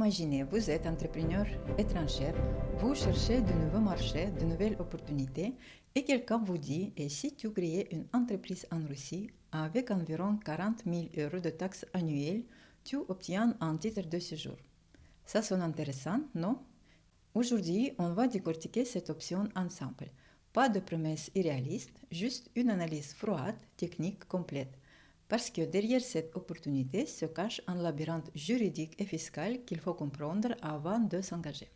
Imaginez, vous êtes entrepreneur étranger, vous cherchez de nouveaux marchés, de nouvelles opportunités et quelqu'un vous dit et si tu créais une entreprise en Russie avec environ 40 000 euros de taxes annuelles, tu obtiens un titre de séjour. Ça sonne intéressant, non? Aujourd'hui, on va décortiquer cette option ensemble. Pas de promesses irréalistes, juste une analyse froide, technique, complète. Parce que derrière cette opportunité se cache un labyrinthe juridique et fiscal qu'il faut comprendre avant de s'engager.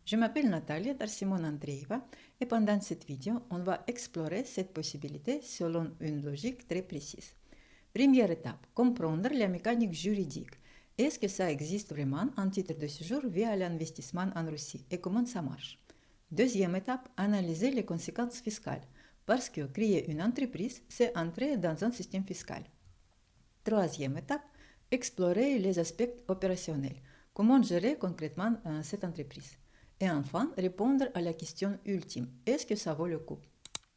Je m'appelle Natalia Darsimon Andreeva et pendant cette vidéo, on va explorer cette possibilité selon une logique très précise. Première étape, comprendre la mécanique juridique. Est-ce que ça existe vraiment un titre de séjour via l'investissement en Russie et comment ça marche? Deuxième étape, analyser les conséquences fiscales. Parce que créer une entreprise, c'est entrer dans un système fiscal. Troisième étape, explorer les aspects opérationnels. Comment gérer concrètement cette entreprise? Et enfin, répondre à la question ultime. Est-ce que ça vaut le coup?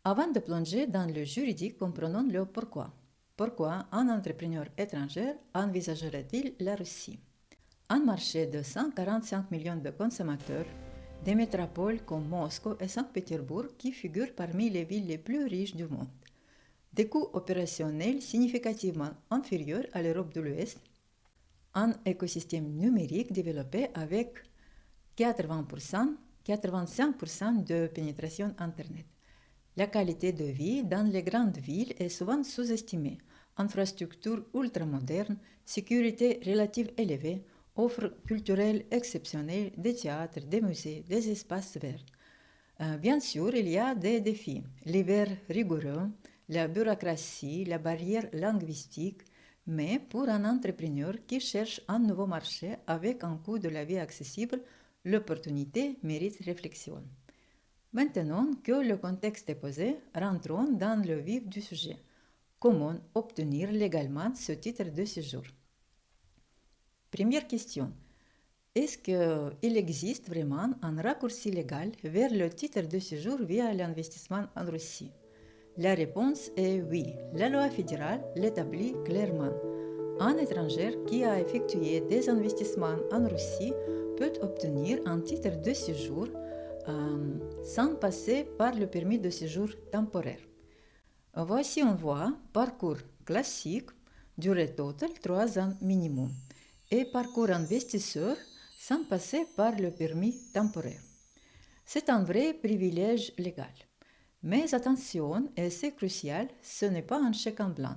Avant de plonger dans le juridique, comprenons le pourquoi. Pourquoi un entrepreneur étranger envisagerait-il la Russie? Un marché de 145 millions de consommateurs, des métropoles comme Moscou et Saint-Pétersbourg qui figurent parmi les villes les plus riches du monde. Des coûts opérationnels significativement inférieurs à l'Europe de l'Ouest, un écosystème numérique développé avec 85% de pénétration Internet. La qualité de vie dans les grandes villes est souvent sous-estimée. Infrastructures ultramodernes, sécurité relative élevée, offres culturelles exceptionnelles, des théâtres, des musées, des espaces verts. Bien sûr, il y a des défis. L'hiver rigoureux, la bureaucratie, la barrière linguistique, mais pour un entrepreneur qui cherche un nouveau marché avec un coût de la vie accessible, l'opportunité mérite réflexion. Maintenant que le contexte est posé, rentrons dans le vif du sujet. Comment obtenir légalement ce titre de séjour? Première question. Est-ce qu'il existe vraiment un raccourci légal vers le titre de séjour via l'investissement en Russie? La réponse est oui. La loi fédérale l'établit clairement. Un étranger qui a effectué des investissements en Russie peut obtenir un titre de séjour sans passer par le permis de séjour temporaire. Voici un voie, parcours classique, durée totale 3 ans minimum, et parcours investisseur sans passer par le permis temporaire. C'est un vrai privilège légal. Mais attention, et c'est crucial, ce n'est pas un chèque en blanc.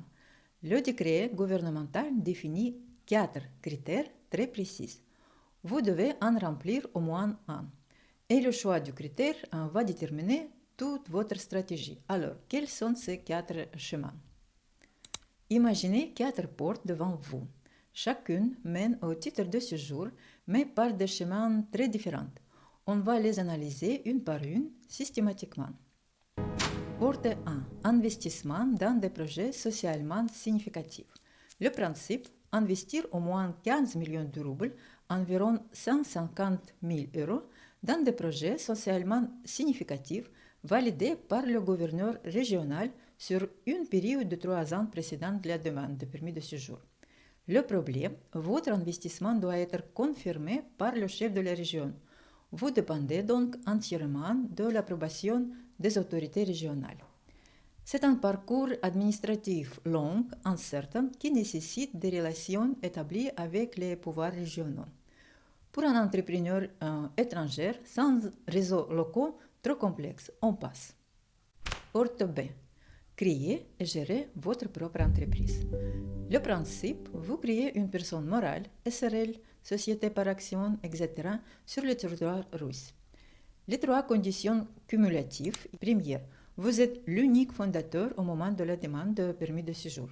Le décret gouvernemental définit 4 critères très précis. Vous devez en remplir au moins un. Et le choix du critère va déterminer toute votre stratégie. Alors, quels sont ces 4 chemins? Imaginez 4 portes devant vous. Chacune mène au titre de séjour, mais par des chemins très différents. On va les analyser une par une, systématiquement. Porte 1. Investissement dans des projets socialement significatifs. Le principe, investir au moins 15 millions de roubles, environ 150 000 euros, dans des projets socialement significatifs validés par le gouverneur régional sur une période de 3 ans précédant la demande de permis de séjour. Le problème, votre investissement doit être confirmé par le chef de la région. Vous dépendez donc entièrement de l'approbation des autorités régionales. C'est un parcours administratif long, incertain, qui nécessite des relations établies avec les pouvoirs régionaux. Pour un entrepreneur étranger, sans réseaux locaux trop complexes, on passe. Porte B. Créer et gérer votre propre entreprise. Le principe, vous créez une personne morale, SRL, société par action, etc., sur le territoire russe. Les 3 conditions cumulatives. Première, vous êtes l'unique fondateur au moment de la demande de permis de séjour.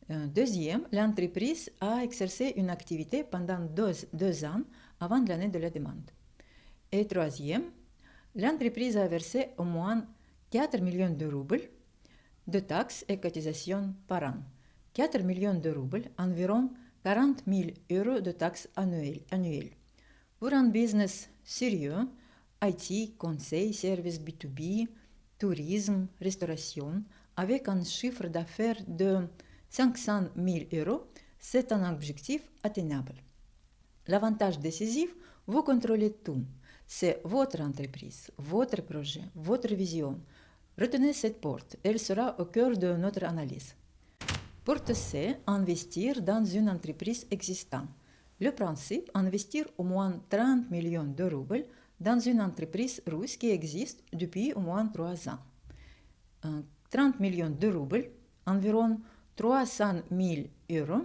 Deuxième, l'entreprise a exercé une activité pendant 2 ans avant l'année de la demande. Et troisième, l'entreprise a versé au moins 4 millions de roubles de taxes et cotisations par an. 4 millions de roubles, environ 40 000 euros de taxes annuelles. Pour un business sérieux, IT, conseil, services B2B, tourisme, restauration, avec un chiffre d'affaires de 500 000 euros, c'est un objectif atteignable. L'avantage décisif, vous contrôlez tout. C'est votre entreprise, votre projet, votre vision. Retenez cette porte, elle sera au cœur de notre analyse. Porte C, investir dans une entreprise existante. Le principe, investir au moins 30 millions de roubles dans une entreprise russe qui existe depuis au moins 3 ans. 30 millions de roubles, environ 300 000 euros,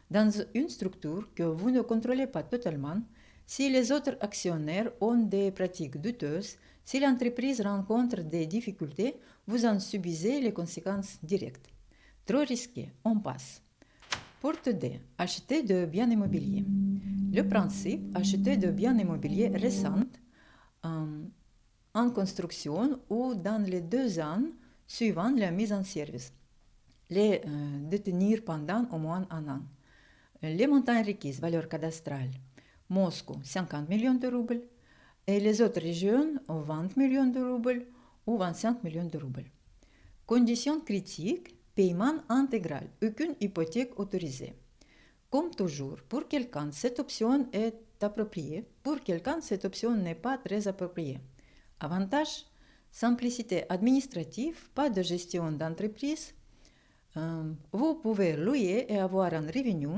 dans une structure que vous ne contrôlez pas totalement. Si les autres actionnaires ont des pratiques douteuses, si l'entreprise rencontre des difficultés, vous en subissez les conséquences directes. Trop risqué, on passe. Porte D. Acheter de biens immobiliers. Le principe, acheter de biens immobiliers récents en construction ou dans les 2 ans suivant la mise en service. Les détenir pendant au moins un an. Les montants requis, valeur cadastrale. Moscou, 50 millions de roubles. Et les autres régions, 20 millions de roubles ou 25 millions de roubles. Conditions critiques, paiement intégral, aucune hypothèque autorisée. Comme toujours, pour quelqu'un, cette option est appropriée. Pour quelqu'un, cette option n'est pas très appropriée. Avantage, simplicité administrative, pas de gestion d'entreprise. Vous pouvez louer et avoir un revenu.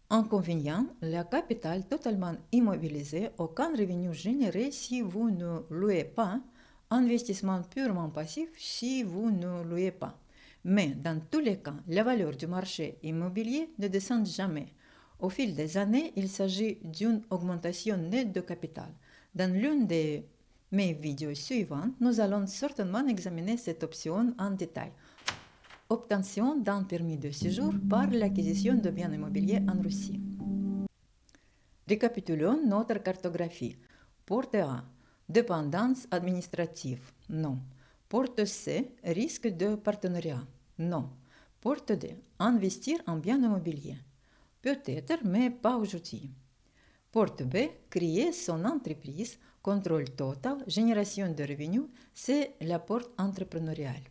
Inconvénient, la capitale totalement immobilisée, aucun revenu généré si vous ne louez pas. Investissement purement passif si vous ne louez pas. Mais dans tous les cas, la valeur du marché immobilier ne descend jamais. Au fil des années, il s'agit d'une augmentation nette de capital. Dans l'une de mes vidéos suivantes, nous allons certainement examiner cette option en détail. Obtention d'un permis de séjour par l'acquisition de biens immobiliers en Russie. Récapitulons notre cartographie. Porte A. Dépendance administrative. Non. Porte C. Risque de partenariat. Non. Porte D. Investir en biens immobiliers. Peut-être, mais pas aujourd'hui. Porte B. Créer son entreprise. Contrôle total. Génération de revenus. C'est la porte entrepreneuriale.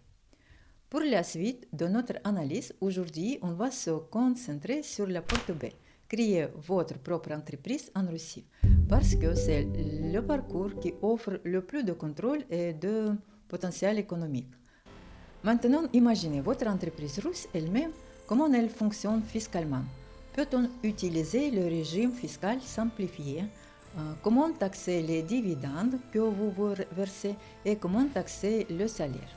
Pour la suite de notre analyse, aujourd'hui, on va se concentrer sur la porte B. Créer votre propre entreprise en Russie, parce que c'est le parcours qui offre le plus de contrôle et de potentiel économique. Maintenant, imaginez votre entreprise russe elle-même, comment elle fonctionne fiscalement. Peut-on utiliser le régime fiscal simplifié? Comment taxer les dividendes que vous versez et comment taxer le salaire?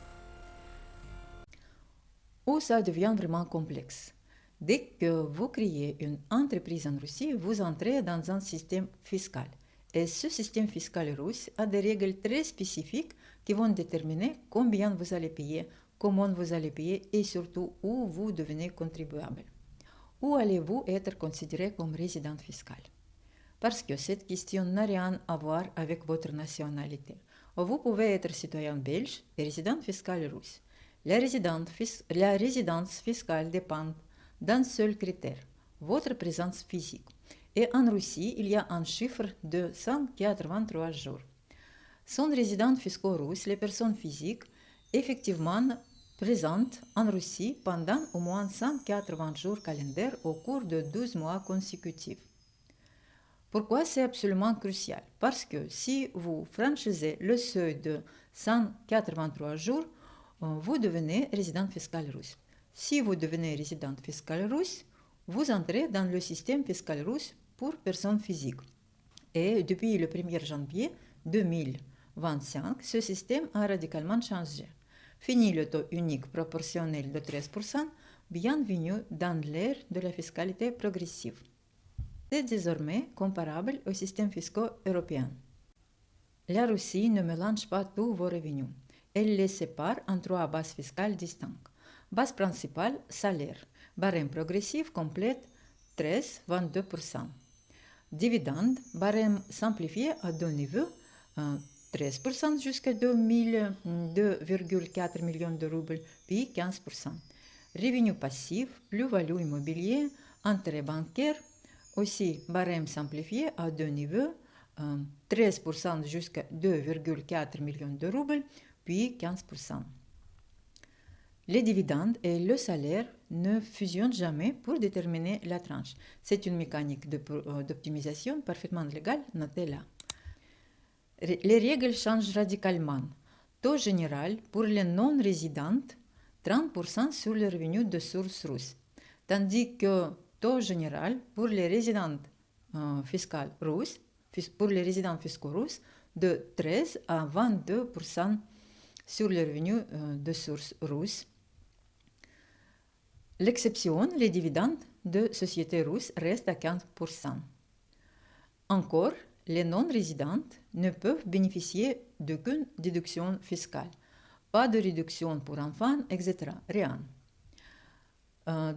Où ça devient vraiment complexe. Dès que vous créez une entreprise en Russie, vous entrez dans un système fiscal. Et ce système fiscal russe a des règles très spécifiques qui vont déterminer combien vous allez payer, comment vous allez payer et surtout où vous devenez contribuable. Où allez-vous être considéré comme résident fiscal? Parce que cette question n'a rien à voir avec votre nationalité. Vous pouvez être citoyen belge et résident fiscal russe. La résidence fiscale dépend d'un seul critère, votre présence physique. Et en Russie, il y a un chiffre de 183 jours. Sont résidents fiscaux russes les personnes physiques effectivement présentes en Russie pendant au moins 180 jours calendaires au cours de 12 mois consécutifs. Pourquoi c'est absolument crucial? Parce que si vous franchisez le seuil de 183 jours, vous devenez résident fiscal russe. Si vous devenez résident fiscal russe, vous entrez dans le système fiscal russe pour personnes physiques. Et depuis le 1er janvier 2025, ce système a radicalement changé. Fini le taux unique proportionnel de 13%, bienvenue dans l'ère de la fiscalité progressive. C'est désormais comparable au système fiscal européen. La Russie ne mélange pas tous vos revenus. Elle les sépare en 3 bases fiscales distinctes. Base principale, salaire. Barème progressif complète 13-22%. Dividende, barème simplifié à 2 niveaux, 13% jusqu'à 2,4 millions de roubles, puis 15%. Revenu passif, plus-value immobilier, intérêt bancaire, aussi barème simplifié à 2 niveaux, 13% jusqu'à 2,4 millions de roubles, puis 15%. Les dividendes et le salaire ne fusionnent jamais pour déterminer la tranche. C'est une mécanique d'optimisation parfaitement légale, notez là. Les règles changent radicalement. Taux général pour les non-résidentes, 30% sur le revenu de source russe, tandis que taux général pour les résidentes fiscales russes, pour les résidents fiscaux russes, de 13 à 22% sur le revenu de source russe. L'exception, les dividendes de sociétés russes restent à 15%. Encore, les non-résidentes ne peuvent bénéficier d'aucune déduction fiscale, pas de réduction pour enfants, etc. Rien.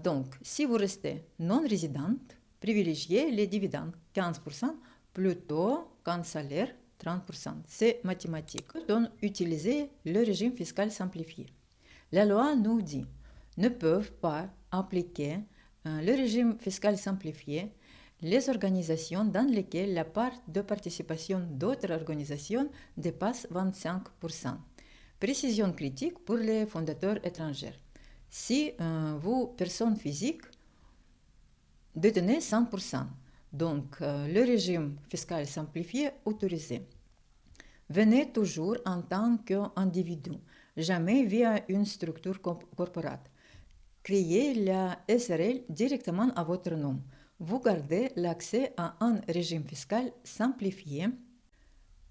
Donc, si vous restez non-résidente, privilégiez les dividendes 15% plutôt qu'un salaire 30%. C'est mathématique. Donc, utilisez le régime fiscal simplifié. La loi nous dit ne peuvent pas appliquer le régime fiscal simplifié les organisations dans lesquelles la part de participation d'autres organisations dépasse 25%. Précision critique pour les fondateurs étrangers. Si vous, personne physique, détenez 100%, donc le régime fiscal simplifié autorisé, venez toujours en tant qu'individu, jamais via une structure corporate. Créez la SRL directement à votre nom. Vous gardez l'accès à un régime fiscal simplifié.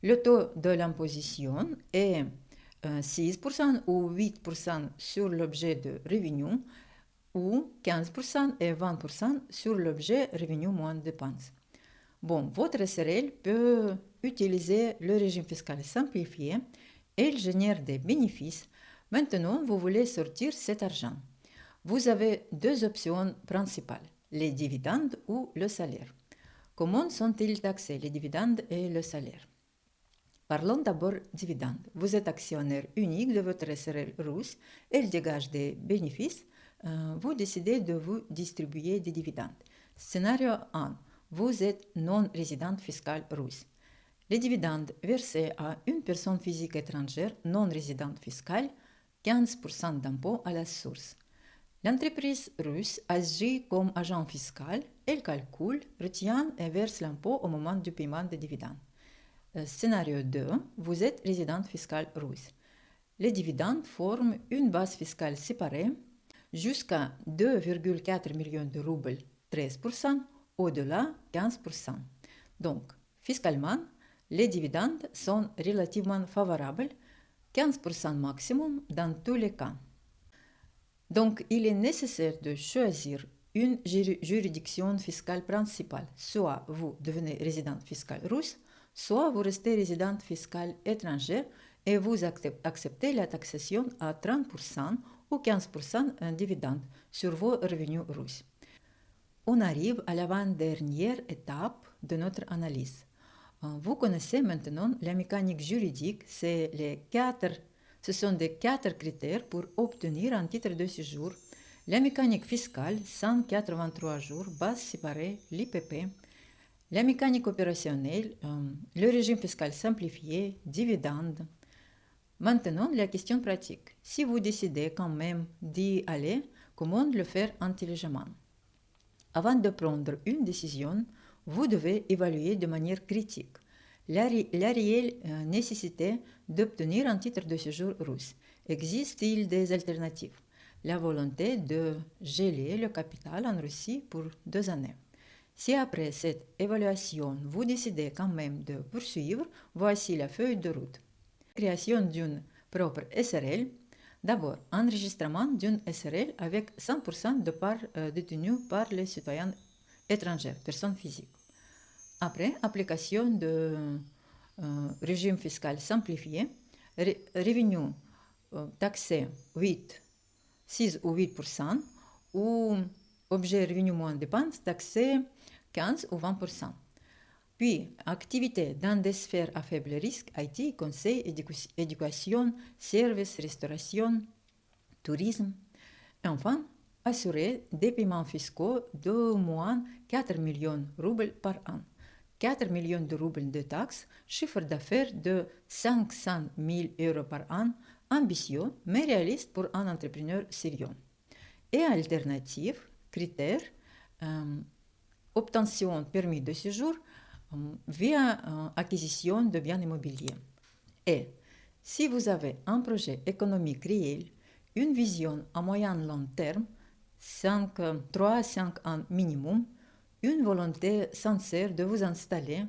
Le taux de l'imposition est 6% ou 8% sur l'objet de revenu ou 15% et 20% sur l'objet revenu moins dépenses. Bon, votre SRL peut utiliser le régime fiscal simplifié et il génère des bénéfices. Maintenant, vous voulez sortir cet argent. Vous avez deux options principales, les dividendes ou le salaire. Comment sont-ils taxés, les dividendes et le salaire? Parlons d'abord dividendes. Vous êtes actionnaire unique de votre SRL russe, elle dégage des bénéfices. Vous décidez de vous distribuer des dividendes. Scénario 1. Vous êtes non-résidente fiscale russe. Les dividendes versés à une personne physique étrangère non-résidente fiscale, 15% d'impôt à la source. L'entreprise russe agit comme agent fiscal, elle calcule, retient et verse l'impôt au moment du paiement des dividendes. Scénario 2, vous êtes résidente fiscale russe. Les dividendes forment une base fiscale séparée jusqu'à 2,4 millions de roubles, 13%, au-delà 15%. Donc, fiscalement, les dividendes sont relativement favorables, 15% maximum dans tous les cas. Donc, il est nécessaire de choisir une juridiction fiscale principale. Soit vous devenez résidente fiscale russe, soit vous restez résidente fiscale étrangère et vous acceptez la taxation à 30% ou 15% en dividende sur vos revenus russes. On arrive à l'avant-dernière étape de notre analyse. Vous connaissez maintenant la mécanique juridique, ce sont des 4 critères pour obtenir un titre de séjour. La mécanique fiscale, 183 jours, base séparée, l'IPP. La mécanique opérationnelle, le régime fiscal simplifié, dividendes. Maintenant, la question pratique. Si vous décidez quand même d'y aller, comment le faire intelligemment? Avant de prendre une décision, vous devez évaluer de manière critique la réelle nécessité d'obtenir un titre de séjour russe. Existe-t-il des alternatives? La volonté de geler le capital en Russie pour 2 années. Si après cette évaluation, vous décidez quand même de poursuivre, voici la feuille de route. Création d'une propre SRL. D'abord, enregistrement d'une SRL avec 100% de parts détenues par les citoyens étrangers, personnes physiques. Après, application de régime fiscal simplifié, revenu taxé 6 ou 8%, ou objet revenu moins dépenses taxé 15 ou 20%. Puis, activités dans des sphères à faible risque, IT, conseil, éducation, services, restauration, tourisme. Et enfin, assurer des paiements fiscaux d'au moins 4 millions de roubles par an. 4 millions de roubles de taxes, chiffre d'affaires de 500 000 euros par an, ambitieux mais réaliste pour un entrepreneur sérieux. et alternatives, critères, obtention permis de séjour via acquisition de biens immobiliers. Et si vous avez un projet économique réel, une vision à moyen long terme, 3 à 5 ans minimum, une volonté sincère de vous installer,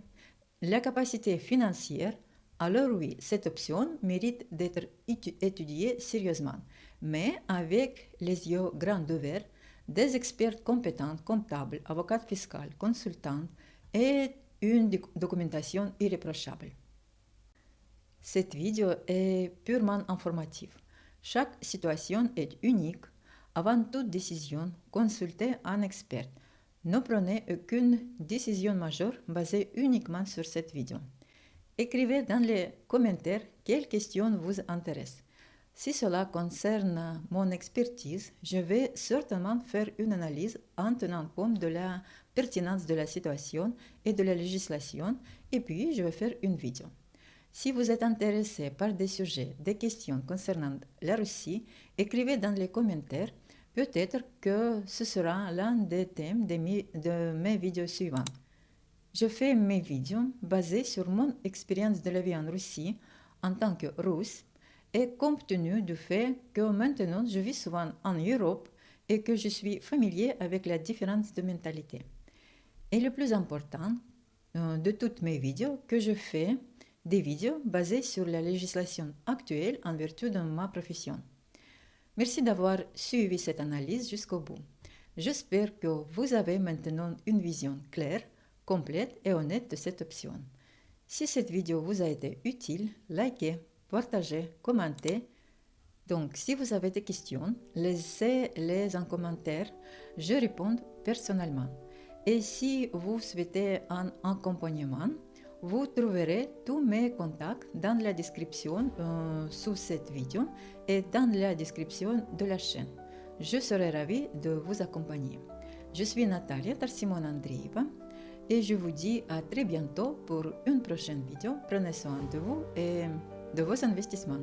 la capacité financière, alors oui, cette option mérite d'être étudiée sérieusement, mais avec les yeux grands ouverts, des experts compétents, comptables, avocats fiscaux, consultants et une documentation irréprochable. Cette vidéo est purement informative. Chaque situation est unique. Avant toute décision, consultez un expert. Ne prenez aucune décision majeure basée uniquement sur cette vidéo. Écrivez dans les commentaires quelles questions vous intéressent. Si cela concerne mon expertise, je vais certainement faire une analyse en tenant compte de la pertinence de la situation et de la législation, et puis je vais faire une vidéo. Si vous êtes intéressé par des sujets, des questions concernant la Russie, écrivez dans les commentaires. Peut-être que ce sera l'un des thèmes de mes vidéos suivantes. Je fais mes vidéos basées sur mon expérience de la vie en Russie en tant que Russe et compte tenu du fait que maintenant je vis souvent en Europe et que je suis familier avec la différence de mentalité. Et le plus important de toutes mes vidéos, que je fais des vidéos basées sur la législation actuelle en vertu de ma profession. Merci d'avoir suivi cette analyse jusqu'au bout. J'espère que vous avez maintenant une vision claire, complète et honnête de cette option. Si cette vidéo vous a été utile, likez, partagez, commentez. Donc, si vous avez des questions, laissez-les en commentaire. Je réponds personnellement. Et si vous souhaitez un accompagnement, vous trouverez tous mes contacts dans la description sous cette vidéo et dans la description de la chaîne. Je serai ravie de vous accompagner. Je suis Natalia Tarsimon Andreeva et je vous dis à très bientôt pour une prochaine vidéo. Prenez soin de vous et de vos investissements.